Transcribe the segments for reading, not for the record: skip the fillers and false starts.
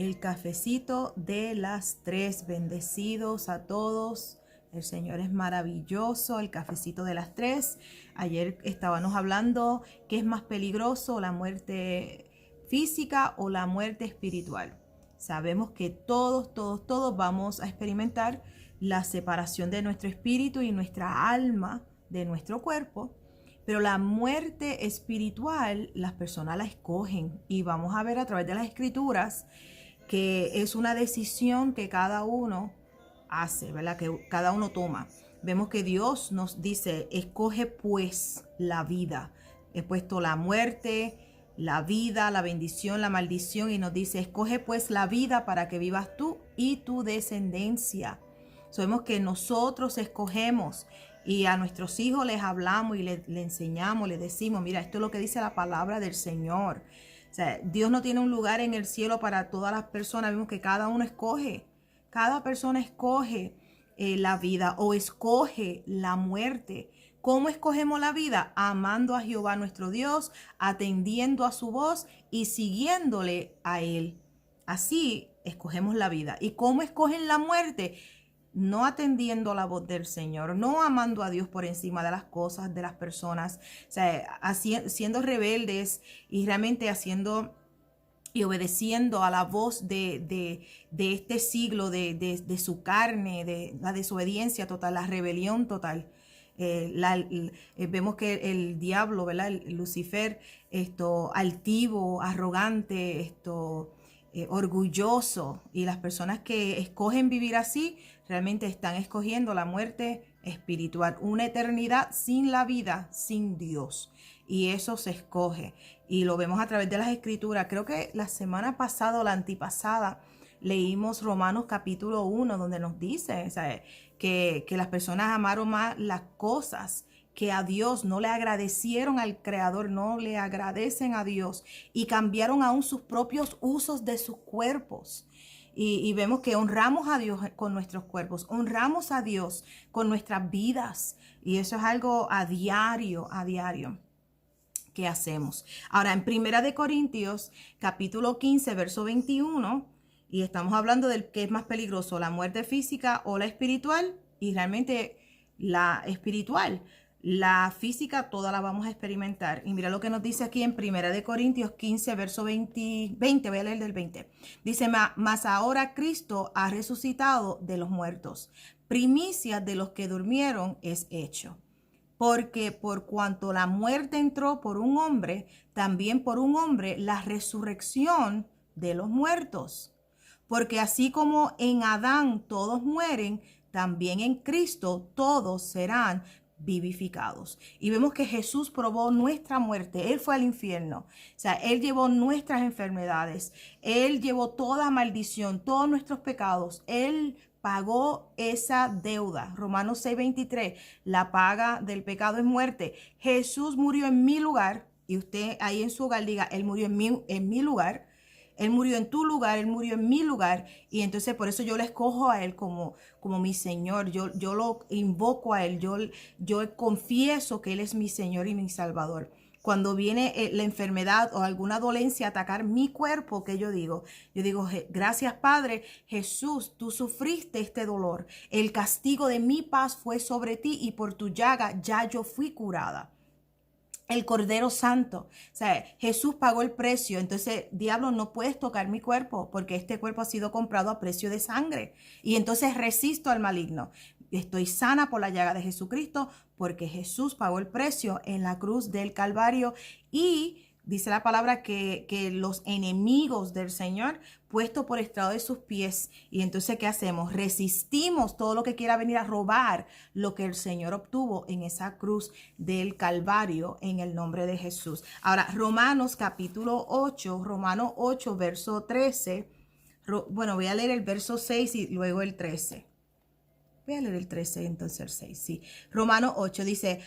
el cafecito de las 3. Bendecidos a todos. El Señor es maravilloso, el cafecito de las 3. Ayer estábamos hablando qué es más peligroso, la muerte física o la muerte espiritual. Sabemos que todos vamos a experimentar la separación de nuestro espíritu y nuestra alma de nuestro cuerpo. Pero la muerte espiritual, las personas la escogen, y vamos a ver a través de las escrituras que es una decisión que cada uno hace, ¿verdad? Que cada uno toma. Vemos que Dios nos dice, escoge pues la vida. He puesto la muerte, la vida, la bendición, la maldición, y nos dice, escoge pues la vida para que vivas tú y tu descendencia. Sabemos que nosotros escogemos, y a nuestros hijos les hablamos y le enseñamos, les decimos, mira, esto es lo que dice la palabra del Señor. O sea, Dios no tiene un lugar en el cielo para todas las personas. Vemos que cada uno escoge. Cada persona escoge la vida o escoge la muerte. ¿Cómo escogemos la vida? Amando a Jehová nuestro Dios, atendiendo a su voz y siguiéndole a Él. Así escogemos la vida. ¿Y cómo escogen la muerte? No atendiendo la voz del Señor, no amando a Dios por encima de las cosas, de las personas, o sea, siendo rebeldes y realmente haciendo y obedeciendo a la voz de este siglo, de su carne, de la desobediencia total, la rebelión total. Vemos que el diablo, ¿verdad? Lucifer, altivo, arrogante, orgulloso, y las personas que escogen vivir así realmente están escogiendo la muerte espiritual, una eternidad sin la vida, sin Dios, y eso se escoge y lo vemos a través de las escrituras. Creo que la semana pasada o la antipasada leímos Romanos capítulo 1, donde nos dice, ¿sabes?, que las personas amaron más las cosas que a Dios, no le agradecieron al Creador, no le agradecen a Dios, y cambiaron aún sus propios usos de sus cuerpos. Y vemos que honramos a Dios con nuestros cuerpos, honramos a Dios con nuestras vidas, y eso es algo a diario que hacemos. Ahora, en Primera de Corintios, capítulo 15, verso 21, y estamos hablando del que es más peligroso, la muerte física o la espiritual, y realmente la espiritual. La física toda la vamos a experimentar. Y mira lo que nos dice aquí en Primera de Corintios 15, verso 20, voy a leer del 20. Dice, mas ahora Cristo ha resucitado de los muertos. Primicia de los que durmieron es hecho. Porque por cuanto la muerte entró por un hombre, también por un hombre la resurrección de los muertos. Porque así como en Adán todos mueren, también en Cristo todos serán vivificados. Y vemos que Jesús probó nuestra muerte. Él fue al infierno. O sea, Él llevó nuestras enfermedades. Él llevó toda maldición, todos nuestros pecados. Él pagó esa deuda. Romanos 6:23, la paga del pecado es muerte. Jesús murió en mi lugar, y usted ahí en su hogar diga, Él murió en mi lugar. Él murió en tu lugar, Él murió en mi lugar, y entonces por eso yo le escojo a Él como mi Señor. Yo lo invoco a Él, yo confieso que Él es mi Señor y mi Salvador. Cuando viene la enfermedad o alguna dolencia a atacar mi cuerpo, ¿qué yo digo? Yo digo, gracias Padre, Jesús, tú sufriste este dolor. El castigo de mi paz fue sobre ti, y por tu llaga ya yo fui curada. El Cordero Santo, o sea, Jesús pagó el precio. Entonces, diablo, no puedes tocar mi cuerpo, porque este cuerpo ha sido comprado a precio de sangre. Y entonces resisto al maligno. Estoy sana por la llaga de Jesucristo, porque Jesús pagó el precio en la cruz del Calvario. Y dice la palabra que los enemigos del Señor puesto por estrado de sus pies. Y entonces, ¿qué hacemos? Resistimos todo lo que quiera venir a robar lo que el Señor obtuvo en esa cruz del Calvario, en el nombre de Jesús. Ahora, Romanos capítulo 8, Romanos 8, verso 13. Bueno, voy a leer el verso 6 y luego el 13. Voy a leer el 13, entonces el 6, sí. Romanos 8 dice,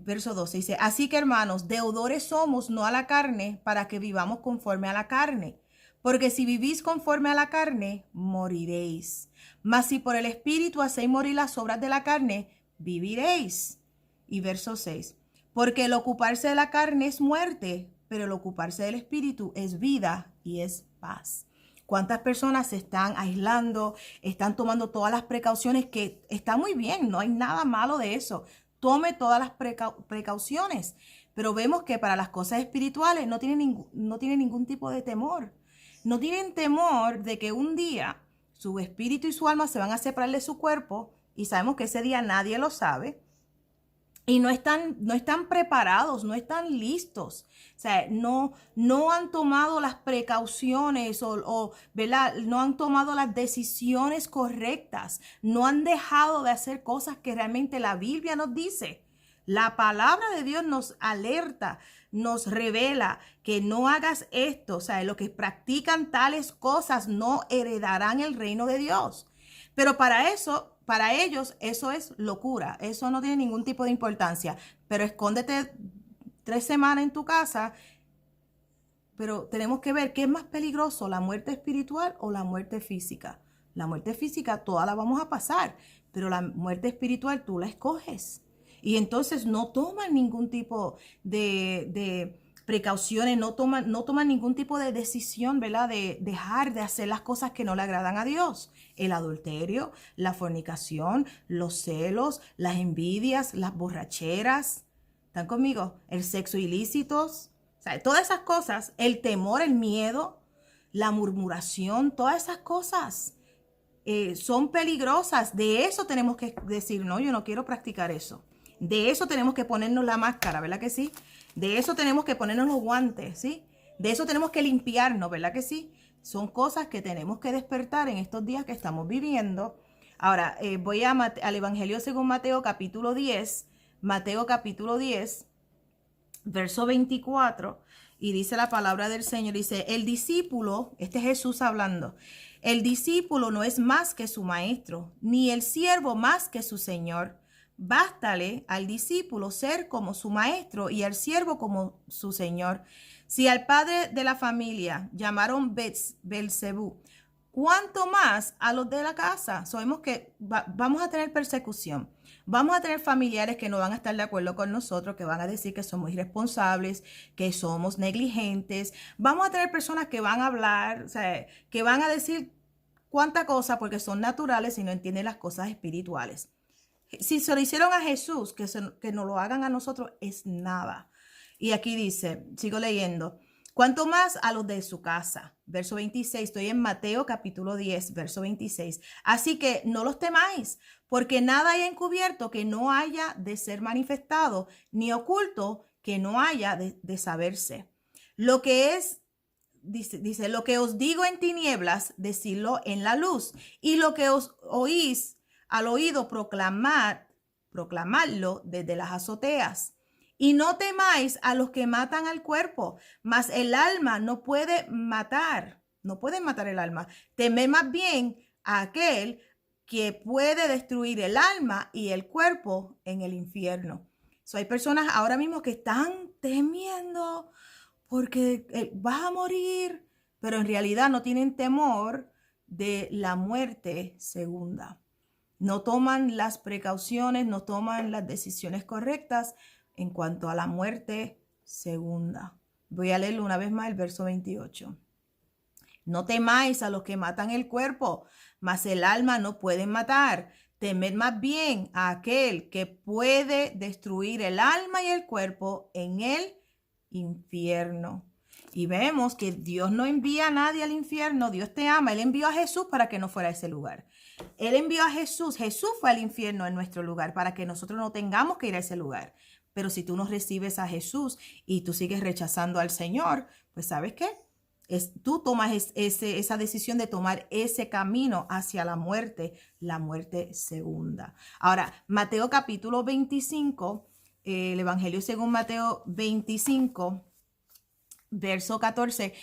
verso 12, dice, así que hermanos, deudores somos no a la carne, para que vivamos conforme a la carne. Porque si vivís conforme a la carne, moriréis. Mas si por el Espíritu hacéis morir las obras de la carne, viviréis. Y verso 6, porque el ocuparse de la carne es muerte, pero el ocuparse del Espíritu es vida y es paz. ¿Cuántas personas se están aislando, están tomando todas las precauciones que está muy bien? No hay nada malo de eso. Tome todas las precauciones, pero vemos que para las cosas espirituales no tienen ningún tipo de temor. No tienen temor de que un día su espíritu y su alma se van a separar de su cuerpo, y sabemos que ese día nadie lo sabe. Y no están preparados, no están listos. O sea, no han tomado las precauciones ¿verdad? No han tomado las decisiones correctas. No han dejado de hacer cosas que realmente la Biblia nos dice. La palabra de Dios nos alerta, nos revela que no hagas esto. O sea, los que practican tales cosas no heredarán el reino de Dios. Pero para ellos, eso es locura. Eso no tiene ningún tipo de importancia. Pero escóndete 3 semanas en tu casa. Pero tenemos que ver qué es más peligroso, la muerte espiritual o la muerte física. La muerte física toda la vamos a pasar, pero la muerte espiritual tú la escoges. Y entonces no toman ningún tipo de precauciones, no toman ningún tipo de decisión, ¿verdad? De dejar de hacer las cosas que no le agradan a Dios. El adulterio, la fornicación, los celos, las envidias, las borracheras. ¿Están conmigo? El sexo ilícitos. O sea, todas esas cosas, el temor, el miedo, la murmuración, todas esas cosas son peligrosas. De eso tenemos que decir, no, yo no quiero practicar eso. De eso tenemos que ponernos la máscara, ¿verdad que sí? De eso tenemos que ponernos los guantes, ¿sí? De eso tenemos que limpiarnos, ¿verdad que sí? Son cosas que tenemos que despertar en estos días que estamos viviendo. Ahora, voy al Evangelio según Mateo capítulo 10. Mateo capítulo 10, verso 24. Y dice la palabra del Señor, dice, el discípulo, este es Jesús hablando, el discípulo no es más que su maestro, ni el siervo más que su señor. Bástale al discípulo ser como su maestro y al siervo como su señor. Si al padre de la familia llamaron Belzebú, ¿cuánto más a los de la casa? Sabemos que vamos a tener persecución. Vamos a tener familiares que no van a estar de acuerdo con nosotros, que van a decir que somos irresponsables, que somos negligentes. Vamos a tener personas que van a hablar, o sea, que van a decir cuánta cosa porque son naturales y no entienden las cosas espirituales. Si se lo hicieron a Jesús, que nos lo hagan a nosotros es nada. Y aquí dice, sigo leyendo, cuanto más a los de su casa. Verso 26, estoy en Mateo capítulo 10, verso 26. Así que no los temáis, porque nada hay encubierto que no haya de ser manifestado, ni oculto que no haya de saberse. Lo que es, dice, lo que os digo en tinieblas, decidlo en la luz, y lo que os oís al oído, proclamadlo desde las azoteas. Y no temáis a los que matan al cuerpo, mas el alma no puede matar. No pueden matar el alma. Temed más bien a aquel que puede destruir el alma y el cuerpo en el infierno. Hay personas ahora mismo que están temiendo porque vas a morir, pero en realidad no tienen temor de la muerte segunda. No toman las precauciones, no toman las decisiones correctas en cuanto a la muerte segunda. Voy a leerlo una vez más, el verso 28. No temáis a los que matan el cuerpo, mas el alma no pueden matar. Temed más bien a aquel que puede destruir el alma y el cuerpo en el infierno. Y vemos que Dios no envía a nadie al infierno. Dios te ama. Él envió a Jesús para que no fuera a ese lugar. Él envió a Jesús. Jesús fue al infierno en nuestro lugar para que nosotros no tengamos que ir a ese lugar. Pero si tú no recibes a Jesús y tú sigues rechazando al Señor, pues ¿sabes qué? Tú tomas esa decisión de tomar ese camino hacia la muerte segunda. Ahora, Mateo capítulo 25, el Evangelio según Mateo 25, verso 14.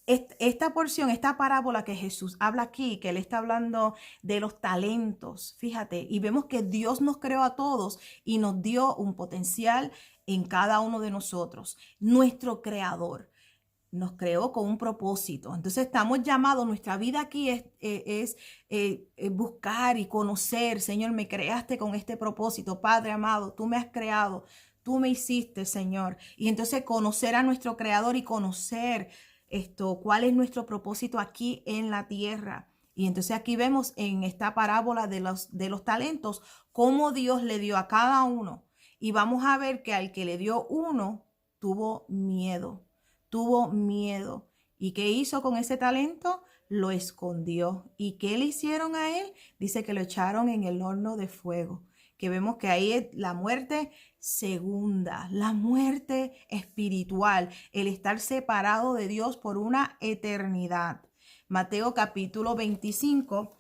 Esta porción, esta parábola que Jesús habla aquí, que Él está hablando de los talentos, fíjate, y vemos que Dios nos creó a todos y nos dio un potencial en cada uno de nosotros. Nuestro creador nos creó con un propósito. Entonces estamos llamados, nuestra vida aquí es buscar y conocer. Señor, me creaste con este propósito. Padre amado, tú me has creado. Tú me hiciste, Señor. Y entonces conocer a nuestro creador y conocer cuál es nuestro propósito aquí en la tierra. Y entonces aquí vemos en esta parábola de los talentos cómo Dios le dio a cada uno. Y vamos a ver que al que le dio uno tuvo miedo. ¿Y qué hizo con ese talento? Lo escondió. ¿Y qué le hicieron a él? Dice que lo echaron en el horno de fuego. Que vemos que ahí es la muerte segunda, la muerte espiritual, el estar separado de Dios por una eternidad. Mateo capítulo 25,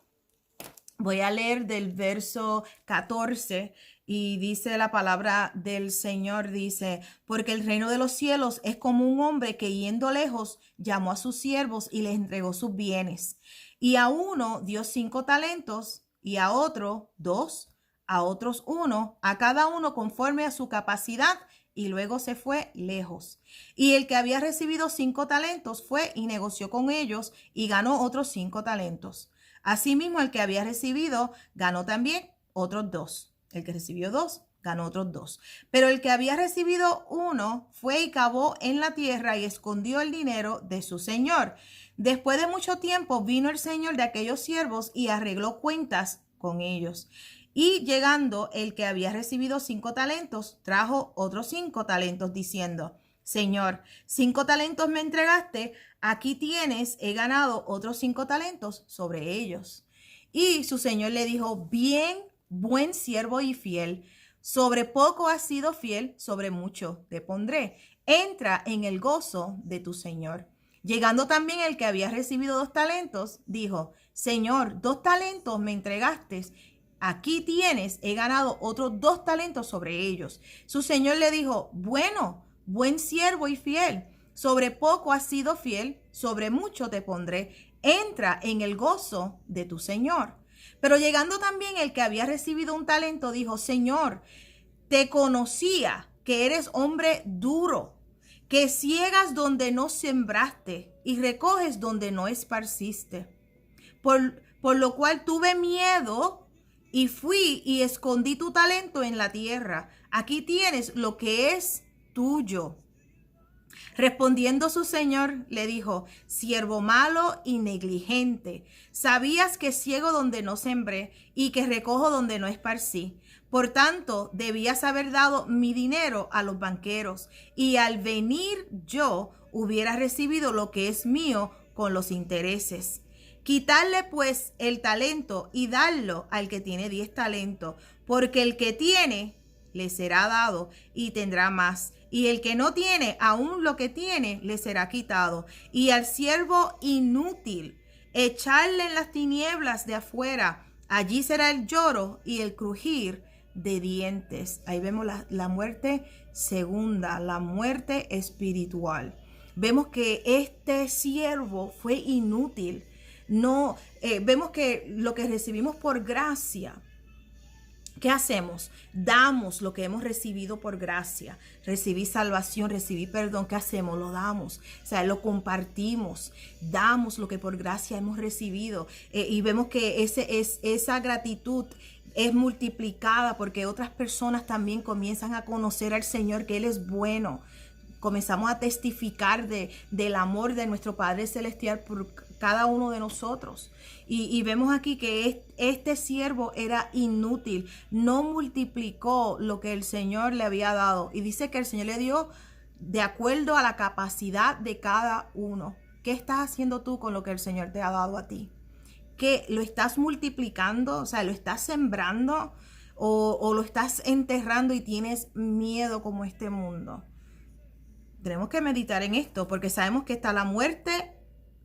voy a leer del verso 14 y dice la palabra del Señor, dice, porque el reino de los cielos es como un hombre que yendo lejos llamó a sus siervos y les entregó sus bienes. Y a uno dio 5 talentos y a otro 2, a otros 1, a cada uno conforme a su capacidad, y luego se fue lejos. Y el que había recibido 5 talentos fue y negoció con ellos y ganó otros 5 talentos. Asimismo, el que había recibido ganó también otros 2. El que recibió 2 ganó otros 2. Pero el que había recibido 1 fue y cavó en la tierra y escondió el dinero de su señor. Después de mucho tiempo vino el señor de aquellos siervos y arregló cuentas con ellos. Y llegando el que había recibido 5 talentos, trajo otros 5 talentos diciendo, Señor, 5 talentos me entregaste, aquí tienes, he ganado otros 5 talentos sobre ellos. Y su señor le dijo, bien, buen siervo y fiel, sobre poco has sido fiel, sobre mucho te pondré. Entra en el gozo de tu señor. Llegando también el que había recibido 2 talentos, dijo, Señor, 2 talentos me entregaste, aquí tienes, he ganado otros 2 talentos sobre ellos. Su señor le dijo, bueno, buen siervo y fiel, sobre poco has sido fiel, sobre mucho te pondré, entra en el gozo de tu señor. Pero llegando también el que había recibido 1 talento, dijo, Señor, te conocía que eres hombre duro, que ciegas donde no sembraste y recoges donde no esparciste. Por lo cual tuve miedo y fui y escondí tu talento en la tierra. Aquí tienes lo que es tuyo. Respondiendo su señor, le dijo, siervo malo y negligente, sabías que ciego donde no sembré y que recojo donde no esparcí. Por tanto, debías haber dado mi dinero a los banqueros, y al venir yo hubiera recibido lo que es mío con los intereses. Quitarle pues el talento y darlo al que tiene 10 talentos, porque el que tiene le será dado y tendrá más, y el que no tiene, aún lo que tiene, le será quitado. Y al siervo inútil, echarle en las tinieblas de afuera, allí será el lloro y el crujir de dientes. Ahí vemos la muerte segunda, la muerte espiritual. Vemos que este siervo fue inútil. No, vemos que lo que recibimos por gracia, ¿qué hacemos? Damos lo que hemos recibido por gracia. Recibí salvación, recibí perdón. ¿Qué hacemos? Lo damos. O sea, lo compartimos. Damos lo que por gracia hemos recibido. Y vemos que esa gratitud es multiplicada porque otras personas también comienzan a conocer al Señor, que Él es bueno. Comenzamos a testificar del amor de nuestro Padre Celestial por cada uno de nosotros. Y vemos aquí que este siervo era inútil, no multiplicó lo que el Señor le había dado. Y dice que el Señor le dio de acuerdo a la capacidad de cada uno. ¿Qué estás haciendo tú con lo que el Señor te ha dado a ti? ¿Qué lo estás multiplicando? O sea, ¿lo estás sembrando o lo estás enterrando y tienes miedo como este mundo? Tenemos que meditar en esto porque sabemos que está la muerte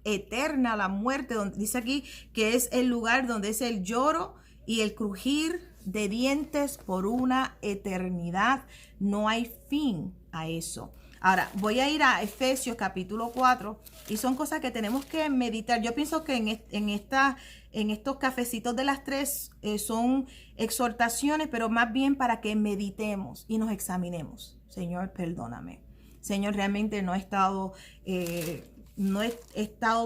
eterna, la muerte, donde dice aquí que es el lugar donde es el lloro y el crujir de dientes por una eternidad. No hay fin a eso. Ahora, voy a ir a Efesios capítulo 4 y son cosas que tenemos que meditar. Yo pienso que en estos cafecitos de las 3 son exhortaciones, pero más bien para que meditemos y nos examinemos. Señor, perdóname. Señor, realmente no he estado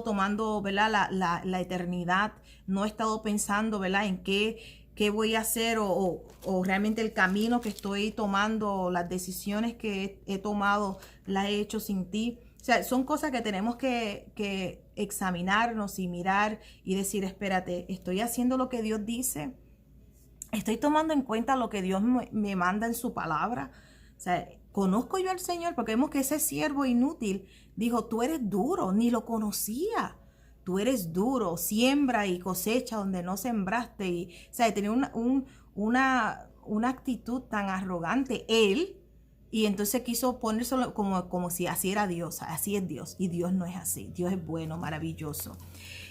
tomando, ¿verdad? La eternidad, no he estado pensando, ¿verdad? En qué voy a hacer o realmente el camino que estoy tomando, las decisiones que he tomado, las he hecho sin ti. sea, son cosas que tenemos que examinarnos y mirar y decir, espérate, ¿estoy haciendo lo que Dios dice? ¿Estoy tomando en cuenta lo que Dios me manda en su palabra? O sea, ¿conozco yo al Señor? Porque vemos que ese siervo inútil dijo, tú eres duro, ni lo conocía. Tú eres duro, siembra y cosecha donde no sembraste. Y, o sea, tenía una actitud tan arrogante él, y entonces quiso ponérselo como si así era Dios, así es Dios, y Dios no es así. Dios es bueno, maravilloso.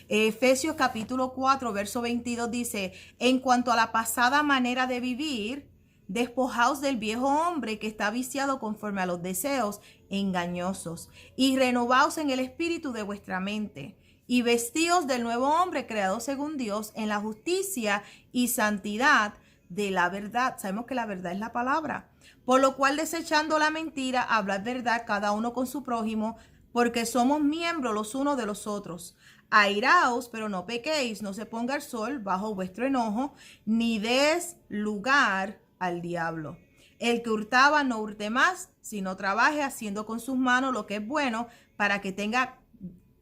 Efesios capítulo 4, verso 22 dice, en cuanto a la pasada manera de vivir, despojaos del viejo hombre que está viciado conforme a los deseos engañosos, y renovaos en el espíritu de vuestra mente, y vestíos del nuevo hombre creado según Dios en la justicia y santidad de la verdad. Sabemos que la verdad es la palabra. Por lo cual, desechando la mentira, hablad verdad cada uno con su prójimo, porque somos miembros los unos de los otros. Airaos, pero no pequéis, no se ponga el sol bajo vuestro enojo, ni des lugar al diablo. El que hurtaba no hurte más, sino trabaje haciendo con sus manos lo que es bueno, para que tenga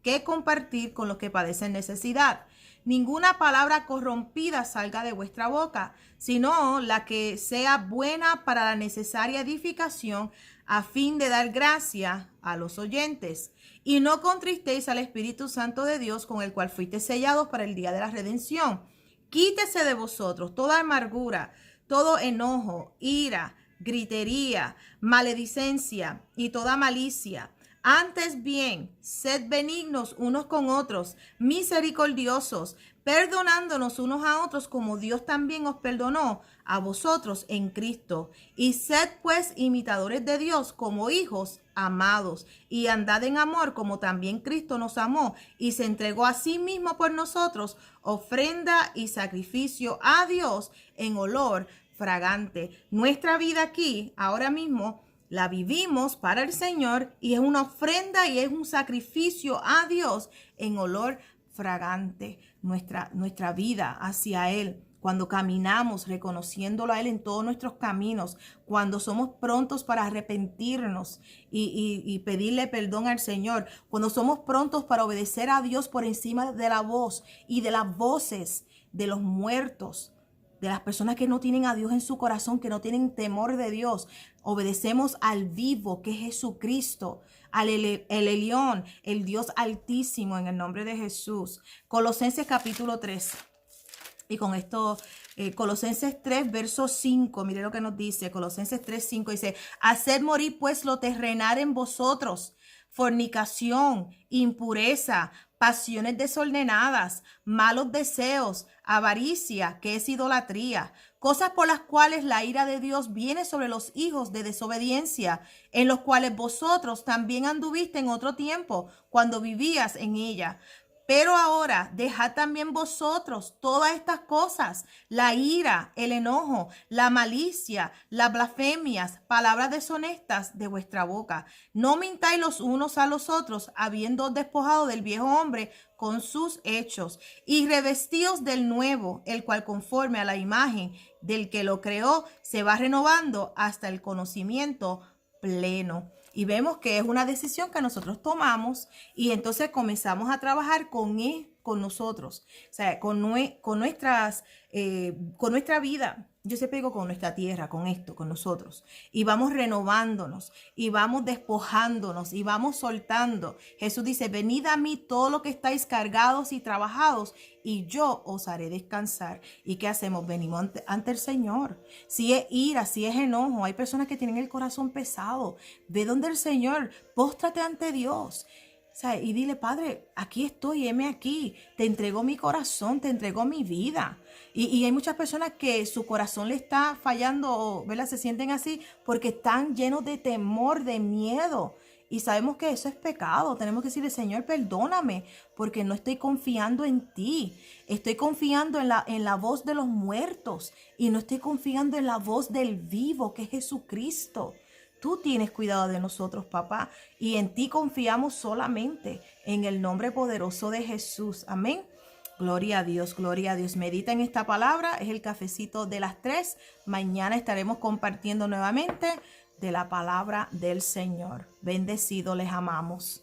que compartir con los que padecen necesidad. Ninguna palabra corrompida salga de vuestra boca, sino la que sea buena para la necesaria edificación, a fin de dar gracia a los oyentes. Y no contristéis al Espíritu Santo de Dios, con el cual fuisteis sellados para el día de la redención. Quítese de vosotros toda amargura, todo enojo, ira, gritería, maledicencia y toda malicia. Antes bien, sed benignos unos con otros, misericordiosos, perdonándonos unos a otros como Dios también os perdonó a vosotros en Cristo. Y sed pues imitadores de Dios como hijos amados, y andad en amor como también Cristo nos amó y se entregó a sí mismo por nosotros, ofrenda y sacrificio a Dios en olor fragante. Nuestra vida aquí, ahora mismo, la vivimos para el Señor, y es una ofrenda y es un sacrificio a Dios en olor fragante. Nuestra vida hacia Él, cuando caminamos reconociéndolo a Él en todos nuestros caminos, cuando somos prontos para arrepentirnos y pedirle perdón al Señor, cuando somos prontos para obedecer a Dios por encima de la voz y de las voces de los muertos, de las personas que no tienen a Dios en su corazón, que no tienen temor de Dios. Obedecemos al vivo, que es Jesucristo, el Elión, el Dios altísimo, en el nombre de Jesús. Colosenses capítulo 3. Y con esto, Colosenses 3, verso 5, mire lo que nos dice. Colosenses 3, 5 dice, haced morir pues lo terrenal en vosotros, fornicación, impureza, pasiones desordenadas, malos deseos, avaricia, que es idolatría, cosas por las cuales la ira de Dios viene sobre los hijos de desobediencia, en los cuales vosotros también anduviste en otro tiempo, cuando vivías en ella. Pero ahora dejad también vosotros todas estas cosas, la ira, el enojo, la malicia, las blasfemias, palabras deshonestas de vuestra boca. No mintáis los unos a los otros, habiendo despojado del viejo hombre con sus hechos, y revestíos del nuevo, el cual conforme a la imagen del que lo creó, se va renovando hasta el conocimiento pleno. Y vemos que es una decisión que nosotros tomamos, y entonces comenzamos a trabajar con nosotros, o sea, con nuestra vida. Yo siempre digo con nuestra tierra, con esto, con nosotros. Y vamos renovándonos, y vamos despojándonos, y vamos soltando. Jesús dice, venid a mí todos los que estáis cargados y trabajados, y yo os haré descansar. ¿Y qué hacemos? Venimos ante el Señor. Si es ira, si es enojo, hay personas que tienen el corazón pesado. Ve donde el Señor, póstrate ante Dios. O sea, y dile, Padre, aquí estoy, heme aquí, te entrego mi corazón, te entrego mi vida. Y hay muchas personas que su corazón le está fallando, ¿verdad? Se sienten así porque están llenos de temor, de miedo. Y sabemos que eso es pecado. Tenemos que decirle, Señor, perdóname, porque no estoy confiando en ti. Estoy confiando en la voz de los muertos, y no estoy confiando en la voz del vivo, que es Jesucristo. Tú tienes cuidado de nosotros, papá, y en ti confiamos solamente, en el nombre poderoso de Jesús. Amén. Gloria a Dios, gloria a Dios. Medita en esta palabra, es el cafecito de las 3. Mañana estaremos compartiendo nuevamente de la palabra del Señor. Bendecido, les amamos.